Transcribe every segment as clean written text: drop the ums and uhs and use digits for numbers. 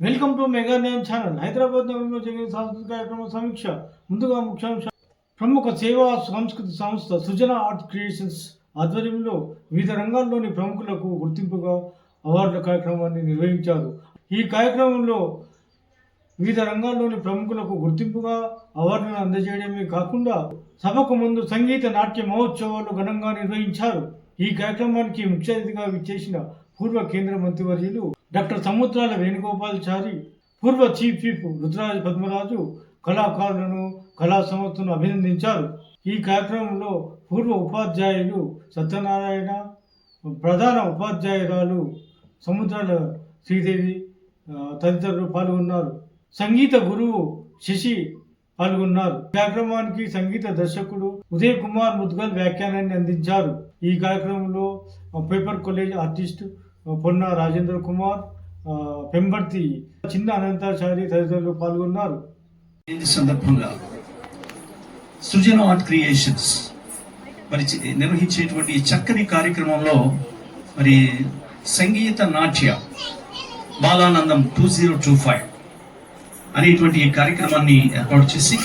Welcome to mega news channel. Hyderabad నగరంలో జరిగిన సాంస్కృతిక కార్యక్రమ సమీక్ష. ముందుగా ముఖ్యాంశాలు. ప్రముఖ సేవా సంస్కృతి సంస్థ సృజన ఆర్ట్ క్రియేషన్స్ ఆధ్వర్యంలో వివిధ రంగాల్లోని ప్రముఖులకు గుర్తింపుగా అవార్డుల కార్యక్రమాన్ని నిర్వహించారు. ఈ కార్యక్రమంలో వివిధ రంగాల్లోని ప్రముఖులకు గుర్తింపుగా అవార్డులను అందజేయడమే కాకుండా సభకు ముందు సంగీత నాట్య మహోత్సవాలు ఘనంగా నిర్వహించారు. ఈ కార్యక్రమానికి ముఖ్య అతిథిగా విచ్చేసిన పూర్వ కేంద్ర మంత్రివర్యులు డాక్టర్ సముద్రాల వేణుగోపాల్చారి, పూర్వ చీఫ్ విప్ రుద్రరాజ్ పద్మరాజు కళాకారులను, కళా సంస్థను అభినందించారు. ఈ కార్యక్రమంలో పూర్వ ఉపాధ్యాయులు సత్యనారాయణ, ప్రధాన ఉపాధ్యాయురాలు సముద్రాల శ్రీదేవి తదితరులు పాల్గొన్నారు. సంగీత గురువు శశి పాల్గొన్నారు. కార్యక్రమానికి సంగీత దర్శకుడు ఉదయ్ కుమార్ ముద్గల్ వ్యాఖ్యానాన్ని అందించారు. ఈ కార్యక్రమంలో పేపర్ కాలేజ్ ఆర్టిస్ట్ పొన్న రాజేంద్ర కుమార్, పెంబర్తి చిన్న అనంతాచారి తదితరులు పాల్గొన్నారు. సందర్భంగా సృజన ఆర్ట్ క్రియేషన్స్ మరి నిర్వహించేటువంటి చక్కని కార్యక్రమంలో మరి సంగీత నాట్య బాలానందం 2025 అనేటువంటి ఈ కార్యక్రమాన్ని ఏర్పాటు చేసి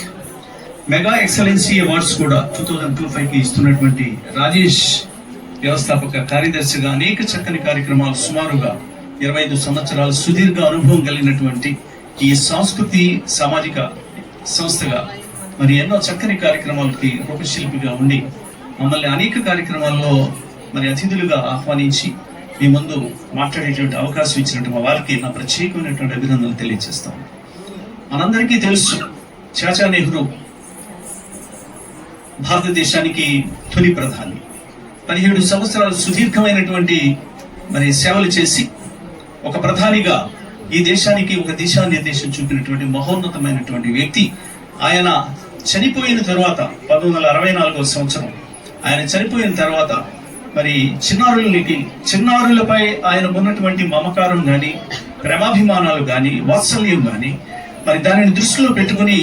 మెగా ఎక్సలెన్సీ అవార్డ్స్ కూడా 2025కి ఇస్తున్నటువంటి రాజేష్ వ్యవస్థాపక కార్యదర్శిగా అనేక చక్కని కార్యక్రమాలు సుమారుగా 25 సంవత్సరాల సుదీర్ఘ అనుభవం కలిగినటువంటి ఈ సంస్కృతి సామాజిక సంస్థగా మరి ఎన్నో చక్కని కార్యక్రమాలకి రూపశిల్పిగా ఉండి మమ్మల్ని అనేక కార్యక్రమాల్లో మరి అతిథులుగా ఆహ్వానించి మీ ముందు మాట్లాడేటువంటి అవకాశం ఇచ్చినటువంటి వారికి నా ప్రత్యేకమైనటువంటి అభినందనలు తెలియజేస్తాం. మనందరికీ తెలుసు, చాచా నెహ్రూ భారతదేశానికి తొలి ప్రధాని. 17 సంవత్సరాలు సుదీర్ఘమైనటువంటి మరి సేవలు చేసి ఒక ప్రధానిగా ఈ దేశానికి ఒక దిశానిర్దేశం చూపినటువంటి మహోన్నతమైనటువంటి వ్యక్తి. ఆయన చనిపోయిన తర్వాత 1964వ సంవత్సరం ఆయన చనిపోయిన తర్వాత మరి చిన్నారులపై ఆయన ఉన్నటువంటి మమకారం కానీ, ప్రేమాభిమానాలు కానీ, వాత్సల్యం కానీ మరి దానిని దృష్టిలో పెట్టుకుని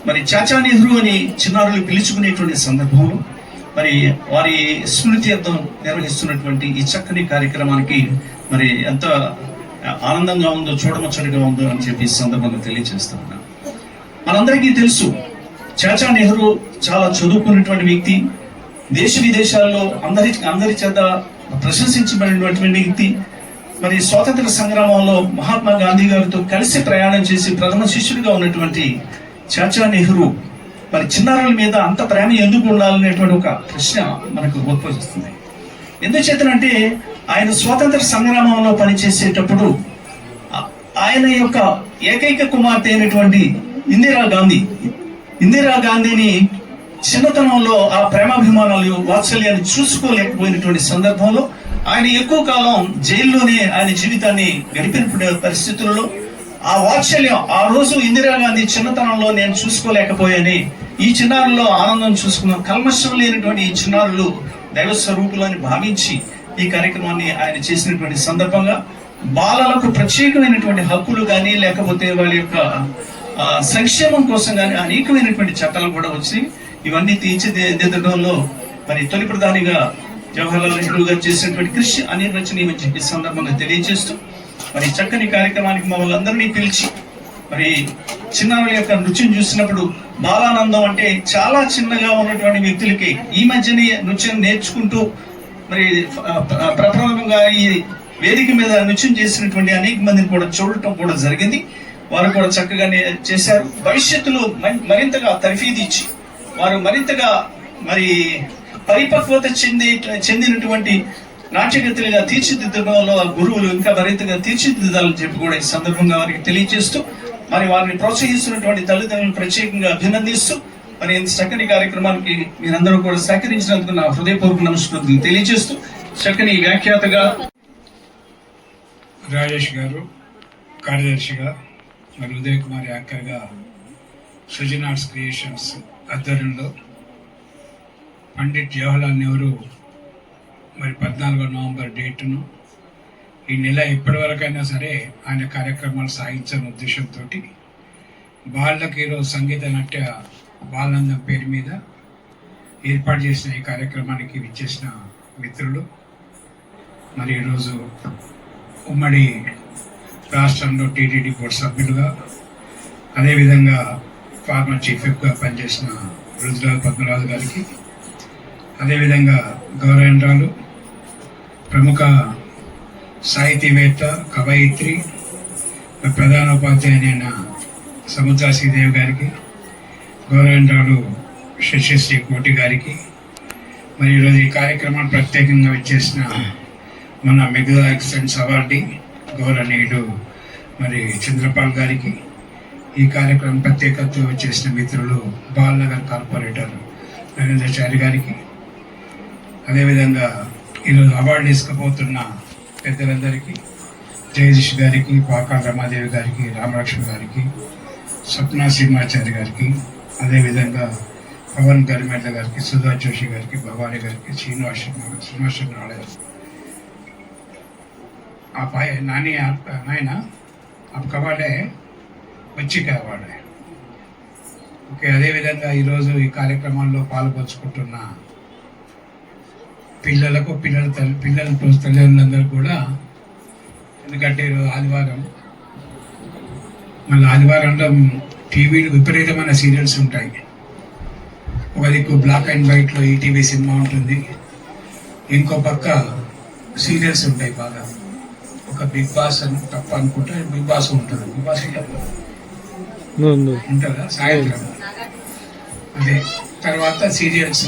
మరి చాచా నెహ్రూ అని చిన్నారులు పిలుచుకునేటువంటి సందర్భంలో మరి వారి స్మృత్యర్థం నిర్వహిస్తున్నటువంటి ఈ చక్కని కార్యక్రమానికి మరి ఎంత ఆనందంగా ఉందో, చూడముచ్చడిగా ఉందో అని చెప్పి ఈ సందర్భంగా తెలియజేస్తా ఉన్నాను. మనందరికీ తెలుసు, చాచా నెహ్రూ చాలా చదువుకున్నటువంటి వ్యక్తి, దేశ విదేశాల్లో అందరి చేత ప్రశంసించబడినటువంటి వ్యక్తి. మరి స్వాతంత్ర సంగ్రామంలో మహాత్మా గాంధీ గారితో కలిసి ప్రయాణం చేసి ప్రథమ శిష్యుడిగా ఉన్నటువంటి చాచా నెహ్రూ మరి చిన్నారుల మీద అంత ప్రేమ ఎందుకు ఉండాలనేటువంటి ఒక ప్రశ్న మనకు ఉద్భవిస్తుంది. ఎందుచేతనంటే ఆయన స్వాతంత్ర సంగ్రామంలో పనిచేసేటప్పుడు ఆయన యొక్క ఏకైక కుమార్తె అయినటువంటి ఇందిరాగాంధీని చిన్నతనంలో ఆ ప్రేమాభిమానాలు, వాత్సల్యాన్ని చూసుకోలేకపోయినటువంటి సందర్భంలో ఆయన ఎక్కువ కాలం జైల్లోనే ఆయన జీవితాన్ని గడిపిన పరిస్థితులలో ఆ వాత్సల్యం, ఆ రోజు ఇందిరాగాంధీ చిన్నతనంలో నేను చూసుకోలేకపోయాని ఈ చిన్నారుల్లో ఆనందం చూసుకున్న కల్మషం లేనటువంటి ఈ చిన్నారులు దైవ స్వరూపులు అని భావించి ఈ కార్యక్రమాన్ని ఆయన చేసినటువంటి సందర్భంగా బాలలకు ప్రత్యేకమైనటువంటి హక్కులు కానీ, లేకపోతే వాళ్ళ యొక్క సంక్షేమం కోసం కానీ అనేకమైనటువంటి చట్టాలు కూడా వచ్చి ఇవన్నీ తీర్చిదిద్దడంలో మరి తొలి ప్రధానిగా జవహర్లాల్ నెహ్రూ గారు చేసినటువంటి కృషి అనిర్వచనీయమని చెప్పి సందర్భంగా తెలియజేస్తూ మరి చక్కని కార్యక్రమానికి మమ్మల్ని అందరినీ పిలిచి మరి చిన్నారుల యొక్క నృత్యం చూసినప్పుడు బాలానందం అంటే చాలా చిన్నగా ఉన్నటువంటి వ్యక్తులకి ఈ మధ్యనే నృత్యం నేర్చుకుంటూ మరి ప్రప్రథమంగా ఈ వేదిక మీద నృత్యం చేసినటువంటి అనేక మందిని కూడా చూడటం కూడా జరిగింది. వారు కూడా చక్కగానే చేశారు. భవిష్యత్తులో మరింతగా తర్ఫీదు ఇచ్చి వారు మరింతగా మరి పరిపక్వత చెందినటువంటి నాట్యగతులుగా తీర్చిదిద్దడంలో గురువులు ఇంకా మరింతగా తీర్చిదిద్దాలని చెప్పి కూడా ఈ సందర్భంగా వారికి తెలియజేస్తూ మరి వారిని ప్రోత్సహిస్తున్నటువంటి తల్లిదండ్రులను ప్రత్యేకంగా అభినందిస్తూ మరి ఇంత చక్కని కార్యక్రమానికి మీరందరూ కూడా సహకరించినందుకు నా హృదయపూర్వక నమస్కారాలు తెలియజేస్తూ చక్కని వ్యాఖ్యాతగా రాజేష్ గారు కార్యదర్శిగా మరి ఉదయ్ కుమార్ యాంకర్గా సృజన ఆర్ట్స్ క్రియేషన్స్ ఆధ్వర్యంలో పండిట్ జవహర్లాల్ నెహ్రూ మరి 14 నవంబర్ డేటును ఈ నెల ఎప్పటివరకైనా సరే ఆయన కార్యక్రమాలు సాగించాలనే ఉద్దేశంతో బాలలకు ఈరోజు సంగీత నాట్య బాలానందం పేరు మీద ఏర్పాటు చేసిన ఈ కార్యక్రమానికి విచ్చేసిన మిత్రులు మరి ఈరోజు ఉమ్మడి రాష్ట్రంలో టీటీడీ బోర్డు సభ్యులుగా, అదేవిధంగా ఫార్మర్ చీఫ్ విప్గా పనిచేసిన రుద్రరాజు పద్మరాజు గారికి, అదేవిధంగా గౌరవేంద్రాలు ప్రముఖ సాహితీవేత్త, కవయిత్రి, ప్రధాన ఉపాధ్యాయునైన సముద్ర శ్రీదేవి గారికి, గౌరవేంద్రాలు శశిశ్రీ కోటి గారికి, మరి ఈరోజు ఈ కార్యక్రమాన్ని ప్రత్యేకంగా వచ్చేసిన మన మెగా ఎక్సలెన్స్ అవార్డీ గౌరవనీయుడు మరి చంద్రపాల్ గారికి, ఈ కార్యక్రమం ప్రత్యేకతతో వచ్చేసిన మిత్రులు బాలనగర్ కార్పొరేటర్ నరేంద్రచారి గారికి, అదేవిధంగా ఈరోజు అవార్డు తీసుకుపోతున్న పెద్దలందరికీ, జగదీష్ గారికి, పాకాల రమాదేవి గారికి, రామలక్ష్మి గారికి, స్వప్న శ్రీమాచారి గారికి, అదేవిధంగా పవన్ గరిమెడ్ల గారికి, సుధా జోషి గారికి, భవానీ గారికి, శ్రీనివాస నారాయణ आप आए नानी आप है ना आपका अवार्ड है बच्ची का अवार्ड है ఓకే. అదేవిధంగా ఈరోజు ఈ కార్యక్రమాల్లో పాల్పంచుకుంటున్న పిల్లలకు పిల్లల తల్లిదండ్రులందరూ కూడా, ఎందుకంటే ఈరోజు ఆదివారం, మళ్ళీ ఆదివారంలో టీవీలు విపరీతమైన సీరియల్స్ ఉంటాయి. ఒక దిక్కు బ్లాక్ అండ్ వైట్లో ఈటీవీ సినిమా ఉంటుంది, ఇంకో పక్క సీరియల్స్ ఉంటాయి బాగా. ఒక బిగ్ బాస్ అని తప్ప అనుకుంటే బిగ్ బాస్ ఉంటుంది, బిగ్ బాస్ ఉంటుందా సాయంత్రం. అదే తర్వాత సీరియల్స్,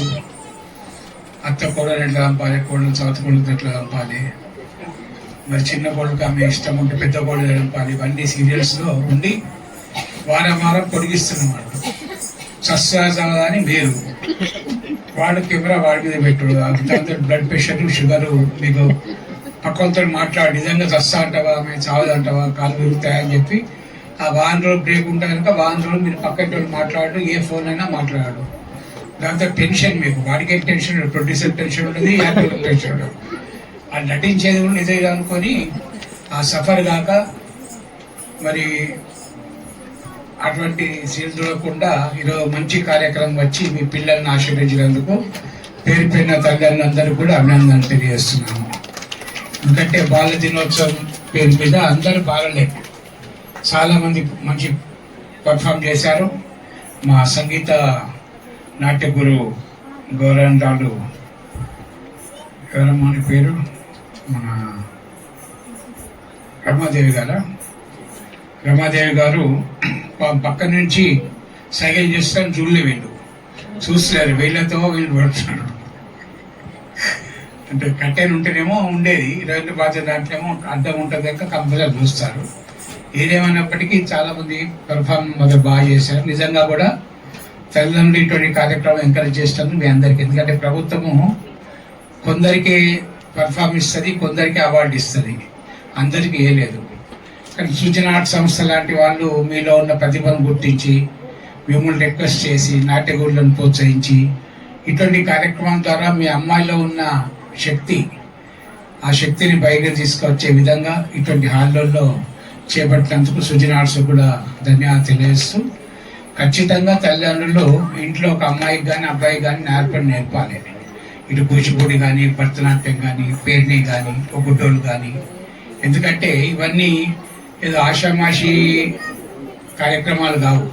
అత్త కోడలు ఎట్లా పంపాలి, కోడలు చవత కోడలు ఎట్లా పంపాలి, మరి చిన్న కోడలకు ఆమె ఇష్టం ఉంటే పెద్ద కోడలు పంపాలి, ఇవన్నీ సీరియల్స్లో ఉండి వారం వారం పొడిగిస్తున్నమాట. సస్యాజాల అని వేరు, వాడు కెమెరా వాడి మీద పెట్టాడు, దాంతో బ్లడ్ ప్రెషర్, షుగరు, మీకు పక్కలతో మాట్లాడి నిజంగా చస్తా అంటావా, మేము చావదంటావా, కాలు విరుగుతాయని చెప్పి ఆ వారం రోజులు బ్రేక్ ఉంటాయి కనుక వారం రోజులు మీరు పక్కన మాట్లాడు, ఏ ఫోన్ అయినా మాట్లాడు. దాంతో టెన్షన్, మీకు వాడికి టెన్షన్, ప్రొడ్యూసర్ టెన్షన్ ఉంటుంది, యాక్టర్ టెన్షన్ ఉంటుంది. అది నటించేది కూడా నిజంగా అనుకొని ఆ సఫర్ కాక మరి అటువంటి సీల్ చూడకుండా ఈరోజు మంచి కార్యక్రమం వచ్చి మీ పిల్లల్ని ఆశీర్వదించినందుకు పేరు పేరున తల్లిదండ్రులందరూ కూడా అభినందనలు తెలియజేస్తున్నాము. ఎందుకంటే బాల దినోత్సవం పేరు మీద అందరూ బాగలేదు, చాలామంది మంచి పర్ఫామ్ చేశారు. మా సంగీత నాట్య గురువు గౌరవంరాలు ఎవరమ్మా పేరు, మన రమాదేవి గారు పక్క నుంచి సైకిల్ చేస్తాను చూడలే, వీళ్ళు చూస్తున్నారు, వీళ్ళతో వీళ్ళు పడుతున్నారు. అంటే కట్టెన్ ఉంటేనేమో ఉండేది, రెండు బాధ్యత దాంట్లేమో అర్థం ఉంటుంది కనుక కంపల్సరీ చూస్తారు. ఏదేమైనప్పటికీ చాలా మంది పెర్ఫార్మ్ బాగా చేశారు. నిజంగా కూడా తల్లిదండ్రులు ఇటువంటి కార్యక్రమం ఎంకరేజ్ చేస్తాను మీ అందరికీ. ఎందుకంటే ప్రభుత్వము కొందరికి పెర్ఫార్మ్ ఇస్తుంది, కొందరికి అవార్డు ఇస్తుంది, అందరికీ లేదు. కానీ సృజన ఆర్ట్ సంస్థ లాంటి వాళ్ళు మీలో ఉన్న ప్రతిభను గుర్తించి మిమ్మల్ని రిక్వెస్ట్ చేసి నాట్యగురులను ప్రోత్సహించి ఇటువంటి కార్యక్రమం ద్వారా మీ అమ్మాయిలో ఉన్న శక్తి, ఆ శక్తిని బయటకు తీసుకొచ్చే విధంగా ఇటువంటి హాల్లో చేపట్టినందుకు సృజన ఆర్ట్స్ కూడా ధన్యవాదాలు తెలియజేస్తూ, ఖచ్చితంగా తల్లిదండ్రులు ఇంట్లో ఒక అమ్మాయికి కానీ అబ్బాయికి కానీ నేర్పాలి. ఇటు కూచిపూడి కానీ, భరతనాట్యం కానీ, పేర్ని కానీ, ఒగ్గుటోలు కానీ. ఎందుకంటే ఇవన్నీ ఏదో ఆషామాషి కార్యక్రమాలు కావు.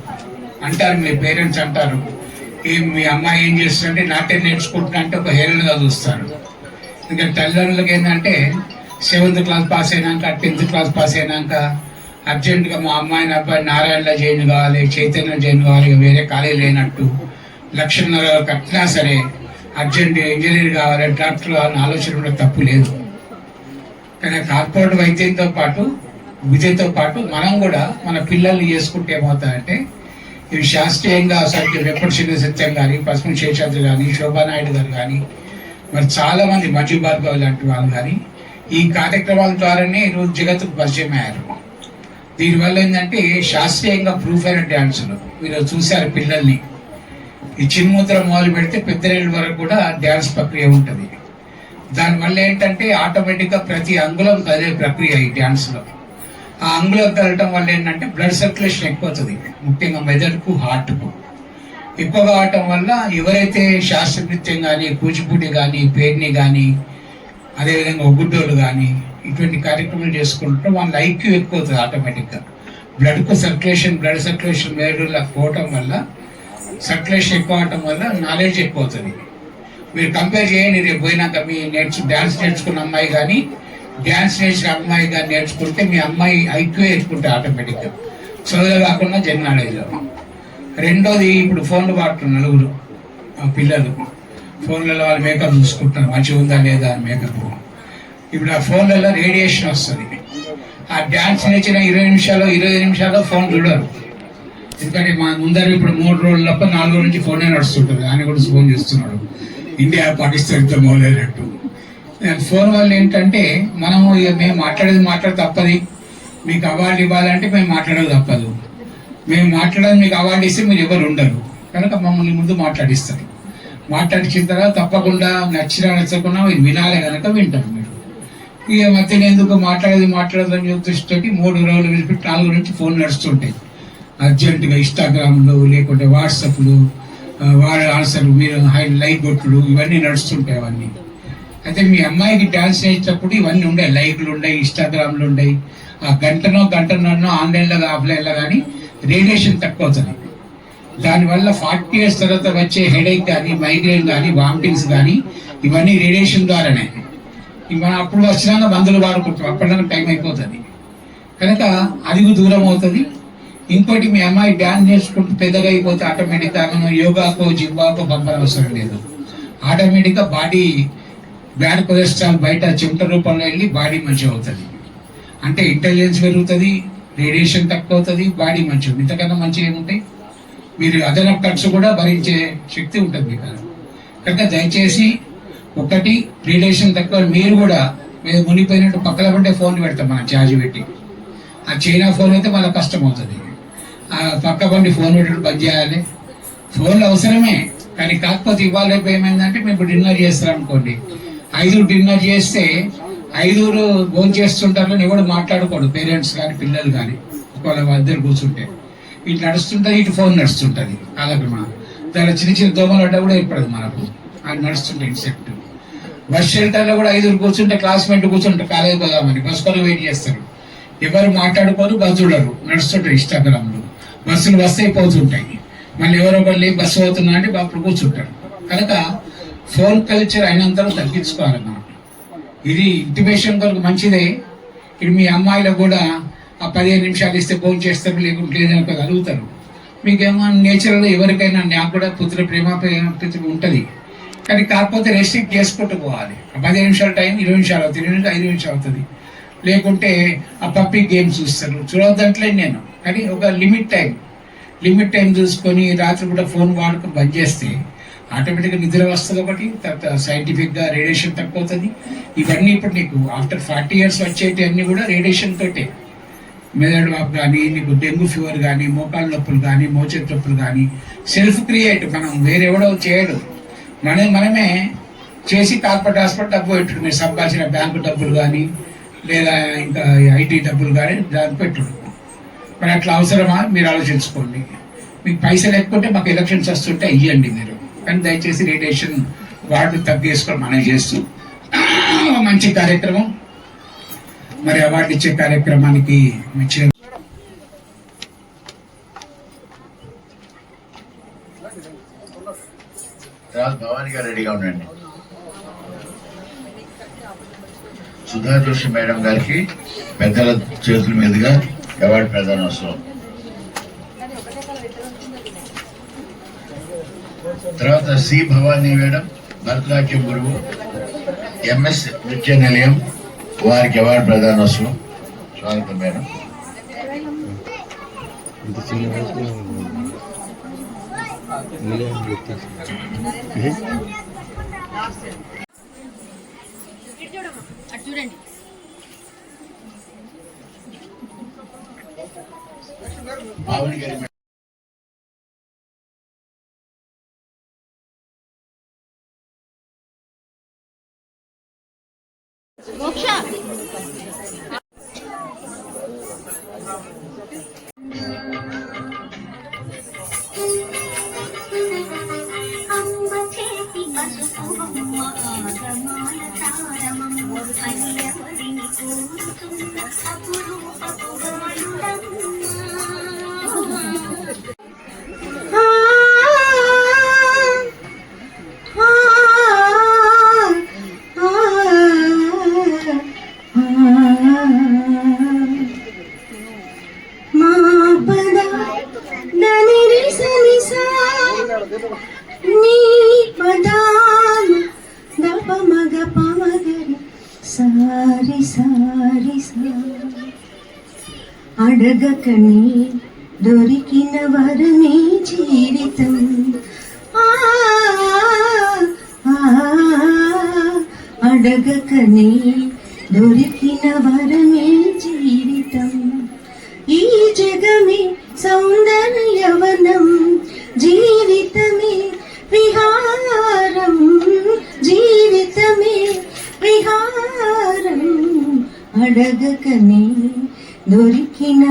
అంటారు మీ పేరెంట్స్ అంటారు, మీ అమ్మాయి ఏం చేస్తుందంటే నాట్యం నేర్చుకుంటున్నా అంటే ఒక హేళనగా చూస్తారు. ఎందుకంటే తల్లిదండ్రులకి ఏంటంటే 7th క్లాస్ పాస్ అయినాక 10th క్లాస్ పాస్ అయినాక అర్జెంటుగా మా అమ్మాయిని అబ్బాయి నారాయణలో జాయిన్ కావాలి, చైతన్యం జాయిన్ కావాలి, వేరే కాలేజీ లేనట్టు 1,50,000 కట్టినా సరే అర్జెంట్ ఇంజనీర్ కావాలి, డాక్టర్ కావాలని ఆలోచన కూడా తప్పు లేదు. కానీ కార్పొరేట్ వైద్యంతో పాటు విద్యతో పాటు మనం కూడా మన పిల్లల్ని చేసుకుంటే ఏమవుతాయంటే, ఇవి శాస్త్రీయంగా వెప్పటి శ్రీ సత్యం గారి, పసుపు శేషాద్రి కానీ, శోభానాయుడు గారు కానీ, మరి చాలా మంది మంజు భార్గవ్ లాంటి వాళ్ళు కానీ ఈ కార్యక్రమాల ద్వారానే ఈరోజు జగత్తుకు పరిచయం అయ్యారు. దీనివల్ల ఏంటంటే శాస్త్రీయంగా ప్రూఫ్ అయిన డ్యాన్సులు మీరు చూశారు. పిల్లల్ని ఈ చిన్ముద్ర మొదలు పెడితే పెద్దరేళ్ళ వరకు కూడా డ్యాన్స్ ప్రక్రియ ఉంటుంది. దానివల్ల ఏంటంటే ఆటోమేటిక్గా ప్రతి అంగుళం కదిలే ప్రక్రియ ఈ డ్యాన్స్లో. ఆ అంగుళం కదలటం వల్ల ఏంటంటే బ్లడ్ సర్క్యులేషన్ ఎక్కువ అవుతుంది, ముఖ్యంగా మెదడుకు, హార్ట్కు ఎక్కువ కావటం వల్ల ఎవరైతే శాస్త్ర నృత్యం కానీ, కూచిపూడి కానీ, పేర్ని కానీ, అదేవిధంగా ఒగ్గుడ్డోలు కానీ ఇటువంటి కార్యక్రమాలు చేసుకుంటే వాళ్ళ ఐక్యూ ఎక్కువ అవుతుంది ఆటోమేటిక్గా. బ్లడ్ సర్క్యులేషన్ వేరులా పోవటం వల్ల, సర్క్యులేషన్ ఎక్కువ అవటం వల్ల నాలెడ్జ్ ఎక్కువ అవుతుంది. మీరు కంపేర్ చేయండి, రేపు పోయినాక మీ డ్యాన్స్ నేర్చుకున్న అమ్మాయి కానీ డ్యాన్స్ నేర్చుకున్న అమ్మాయి కానీ నేర్చుకుంటే మీ అమ్మాయి ఐక్యూ ఎక్కుంటుంది ఆటోమేటిక్గా, చదువులో కాకుండా జనరల్ నాలెడ్జ్లో. రెండోది, ఇప్పుడు ఫోన్లు వాడుతున్నారు నలుగురు పిల్లలు. ఫోన్లలో వాళ్ళు మేకప్ చూసుకుంటున్నారు, మంచిగా ఉందా లేదా అని మేకప్. ఇప్పుడు ఆ ఫోన్లలో రేడియేషన్ వస్తుంది. ఆ డ్యాన్స్ నేర్చిన 20 నిమిషాల్లో ఫోన్ చూడరు. ఎందుకంటే మా ముందర ఇప్పుడు 3 రోజుల తప్ప 4 రోజుల నుంచి ఫోనే నడుస్తుంటుంది. ఆయన కూడా ఫోన్ చేస్తున్నాడు, ఇండియా పాకిస్తాన్తో మొదలైనట్టు. ఫోన్ వల్ల ఏంటంటే మనము మేము మాట్లాడేది తప్పది. మీకు అవార్డు ఇవ్వాలంటే మేము మాట్లాడేది తప్పదు. మేము మాట్లాడేది మీకు అవార్డు ఇస్తే మీరు ఎవరు ఉండరు కనుక మమ్మల్ని ముందు మాట్లాడిస్తారు. మాట్లాడించిన తర్వాత తప్పకుండా నచ్చకుండా మీరు వినాలే కనుక వింటారు. మీరు ఇక మధ్యలో ఎందుకు మాట్లాడదని ఉద్దేశంతో 3 రోజులు వెళ్ళిపెట్టి 4 నుంచి ఫోన్ నడుస్తుంటాయి అర్జెంటుగా. ఇన్స్టాగ్రామ్లు లేకుంటే వాట్సాప్లు, వాళ్ళ ఆన్సర్లు, మీరు లైక్ కొట్టుడు ఇవన్నీ నడుస్తుంటాయి. అవన్నీ అయితే మీ అమ్మాయికి డ్యాన్స్ చేసేటప్పుడు ఇవన్నీ ఉన్నాయి, లైక్లు ఉన్నాయి, ఇన్స్టాగ్రామ్లు ఉన్నాయి. ఆ గంటన్నర ఆన్లైన్లో ఆఫ్లైన్లో కానీ రేడియేషన్ తక్కువ అవుతుంది. దానివల్ల 40 years తర్వాత వచ్చే హెడేక్ కానీ, మైగ్రేన్ కానీ, వామిటింగ్స్ కానీ ఇవన్నీ రేడియేషన్ ద్వారానే. మనం అప్పుడు వచ్చినాక మందులు వాడుకుంటాం, అప్పటిదాకా టైం అయిపోతుంది కనుక అది దూరం అవుతుంది. ఇంకోటి, మీ అమ్మాయి డ్యాన్స్ నేర్చుకుంటూ పెద్దగా అయిపోతే ఆటోమేటిక్గా మనం యోగాకో జిమ్వాకో పంపనవసరం లేదు. ఆటోమేటిక్గా బాడీ బ్యాడ్ కొలెస్ట్రాల్ బయట చెమట రూపంలో వెళ్ళి బాడీ మంచిగా అవుతుంది. అంటే ఇంటెలిజెన్స్ పెరుగుతుంది, రేడియేషన్ తక్కువ అవుతుంది, బాడీ మంచిగా. ఇంతకన్నా మంచిగా ఏముంటాయి? మీరు అదనపు ఖర్చు కూడా భరించే శక్తి ఉంటుంది మీకు. కనుక దయచేసి ఒకటి, రేడియేషన్ తక్కువ. మీరు కూడా మీద మునిగిపోయినట్టు పక్కన పడ్డే ఫోన్ పెడతాం మనం ఛార్జ్ పెట్టి. ఆ చైనా ఫోన్ అయితే మళ్ళీ కష్టం అవుతుంది. ఆ పక్క బండి ఫోన్ పెట్టడం బంద్ చేయాలి. ఫోన్లు అవసరమే కానీ కాకపోతే ఇవాళ రేపు ఏమైందంటే మేము ఇప్పుడు డిన్నర్ చేస్తారనుకోండి, 5 డిన్నర్ చేస్తే 5 భోజనం చేస్తుంటారు, ఎవరు మాట్లాడుకోడు, పేరెంట్స్ కానీ పిల్లలు కానీ. ఒకవేళ ఇద్దరు కూర్చుంటే ఇటు నడుస్తుంటుంది, ఇటు ఫోన్ నడుస్తుంటుంది. కాలక్రమా దాని చిన్న దోమలు అడ్డ కూడా ఏర్పడదు మనకు. అది నడుస్తుంటే ఇన్సెక్ట్. బస్ షెల్టర్లో కూడా 5 కూర్చుంటే క్లాస్మేట్ కూర్చుంటే కాలేజ్ పోదామని బస్ కొరకు వెయిట్ చేస్తారు. ఎవరు మాట్లాడుకోరు, బస్సు చూడరు, నడుస్తుంటారు ఇన్స్టాగ్రామ్లో. బస్సులు వస్తే పోతుంటాయి, మళ్ళీ ఎవరో ఒకళ్ళు బస్సు అవుతున్నా అంటే అప్పుడు కూర్చుంటారు. కనుక ఫోన్ కల్చర్ అయినంత తగ్గించుకోవాలి మనం. ఇది ఇంటిమేషన్ కొరకు మంచిదే. ఇది మీ అమ్మాయిలకు కూడా ఆ 15 నిమిషాలు ఇస్తే ఫోన్ చేస్తారు, లేకుంటే లేదని ఒక అడుగుతారు. మీకేమో నేచురల్గా ఎవరికైనా, నాకు కూడా పుత్ర ప్రేమ ఉంటుంది కానీ కాకపోతే రెస్ట్రిక్ట్ చేసుకుంటూ పోవాలి. 15 నిమిషాల టైం 20 నిమిషాలు అవుతుంది, 5 నిమిషాలు అవుతుంది. లేకుంటే ఆ పప్పీ గేమ్స్ చూస్తారు, చూడవద్దంటలే నేను. కానీ ఒక లిమిట్ టైం చూసుకొని రాత్రి కూడా ఫోన్ వాడుకొని బంద్ చేస్తే ఆటోమేటిక్గా నిద్ర వస్తుంది. ఒకటి, తర్వాత సైంటిఫిక్గా రేడియేషన్ తక్కువ అవుతుంది. ఇవన్నీ ఇప్పుడు నీకు ఆఫ్టర్ 40 years వచ్చేటి అన్నీ కూడా రేడియేషన్ తోటే. మెదడు వాపు కానీ, నీకు డెంగ్యూ ఫీవర్ కానీ, మోకాళ్ళ నొప్పులు కానీ, మోచేతి నొప్పులు కానీ సెల్ఫ్ క్రియేట్. మనం వేరెవడో చేయడు, మనమే చేసి కార్పొరేట్ హాస్పిటల్ డబ్బు పెట్టుడు. మీరు సంపాదించిన బ్యాంకు డబ్బులు కానీ లేదా ఇంకా ఐటీ డబ్బులు కానీ దాన్ని పెట్టుడు. మరి అట్లా అవసరమా మీరు ఆలోచించుకోండి. మీకు పైసలు ఎక్కుంటే మాకు ఎలక్షన్స్ వస్తుంటే ఇవ్వండి మీరు. కానీ దయచేసి రేడియేషన్ వార్డు తగ్గేసుకొని మనం చేస్తూ మంచి కార్యక్రమం. మరి అవార్డు ఇచ్చే కార్యక్రమానికి మంచి భవానీ గారు రెడీగా ఉండండి. సుధా జోషి మేడం గారికి పెద్దల చేతుల మీదుగా అవార్డు ప్రదానోత్సవం. తర్వాత సి భవానీ మేడం, భరతనాట్యం గురువు, ఎంఎస్ నృత్య నిలయం, వారికి అవార్డు ప్రదానోత్సవం. స్వాగతం మేడం. చూడండి భావని గారి మోక్ష పసుపు బొమ్మ ఆగమాల తారమము అయ్యవడిని నీ పదామ దప మగ పమగరి సారి సారి సారి అడగకని దొరికిన వరమే జీవితం అడగకని దొరికిన వరమే జీవితం ఈ జగమే సౌందర్యవనం జీవితమే విహారం జీవితమే విహారం అడగకని దొరికిన